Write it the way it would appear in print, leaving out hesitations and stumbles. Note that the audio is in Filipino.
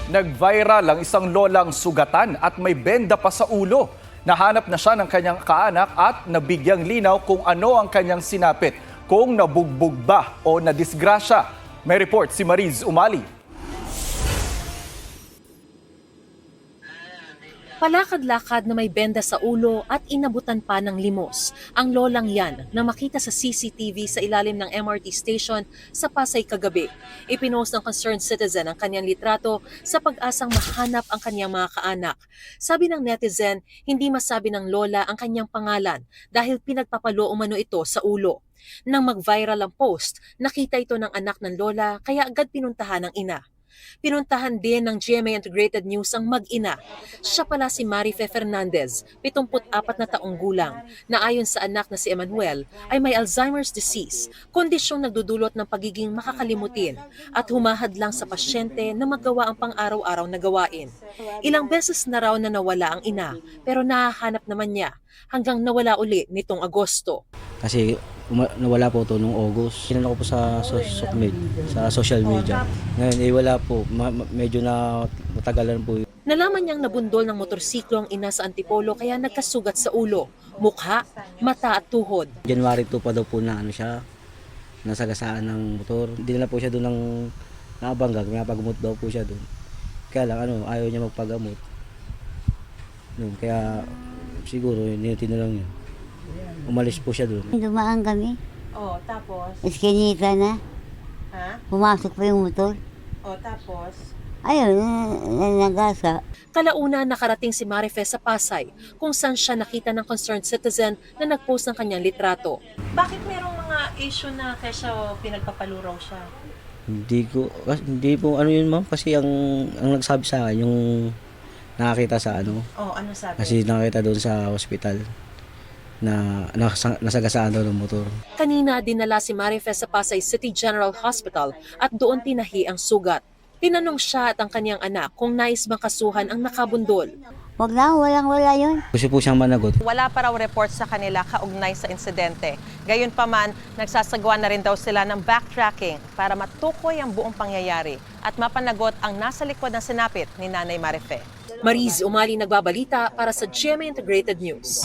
Nag-viral ang isang lolang sugatan at may benda pa sa ulo. Nahanap na siya ng kanyang kaanak at nabigyang linaw kung ano ang kanyang sinapit, kung nabugbog ba o nadisgrasya. May report si Mariz Umali. Palakad-lakad na may benda sa ulo at inabutan pa ng limos. Ang lolang yan na makita sa CCTV sa ilalim ng MRT station sa Pasay kagabi. Ipinost ng concerned citizen ang kanyang litrato sa pag-asang mahanap ang kanyang mga kaanak. Sabi ng netizen, hindi masabi ng lola ang kanyang pangalan dahil pinagpapalo umano ito sa ulo. Nang mag-viral ang post, nakita ito ng anak ng lola kaya agad pinuntahan ng ina. Pinuntahan din ng GMA Integrated News ang mag-ina. Siya pala si Marife Fernandez, 74 na taong gulang, na ayon sa anak na si Emmanuel ay may Alzheimer's disease, kondisyong nagdudulot ng pagiging makakalimutin at humahad lang sa pasyente na magawa ang pang-araw-araw na gawain. Ilang beses na raw na nawala ang ina, pero nahahanap naman niya hanggang nawala uli nitong Agosto. Kasi nawala po ito noong August. Kinano ko po sa social media. Ngayon wala po, medyo na matagalan po. Nalaman niyang nabundol ng motorsiklo ang ina sa Antipolo kaya nagkasugat sa ulo, mukha, mata at tuhod. January 2 pa daw po na nasagasaan ng motor. Hindi na po siya doon ng nakabangga, pinapagamot daw po siya doon. Kaya lang ayaw niya magpagamot. Kaya siguro ninutin na lang yun. Umalis po siya doon. Dumaan kami. Oh, tapos? Eskinita na. Ha? Pumasok pa yung motor. Oh, tapos? Ayun, nagasa. Kalauna nakarating si Marife sa Pasay kung saan siya nakita ng concerned citizen na nagpost ng kanyang litrato. Bakit merong mga issue na kaya pinagpapaluraw siya? Hindi po yun ma'am kasi ang nagsabi sa akin yung nakakita sa Oh, ano sabi? kasi nakita doon sa ospital na nasagasaan daw ng motor. Kanina dinala si Marife sa Pasay City General Hospital at doon tinahi ang sugat. Tinanong siya at ang kanyang anak kung nais bang kasuhan ang nakabundol. Wag na, walang-wala yun. Gusto po siyang managot. Wala pa raw report sa kanila kaugnay sa insidente. Gayunpaman, nagsasagawa na rin daw sila ng backtracking para matukoy ang buong pangyayari at mapanagot ang nasa likod ng sinapit ni Nanay Marife. Mariz Umali nagbabalita para sa GMA Integrated News.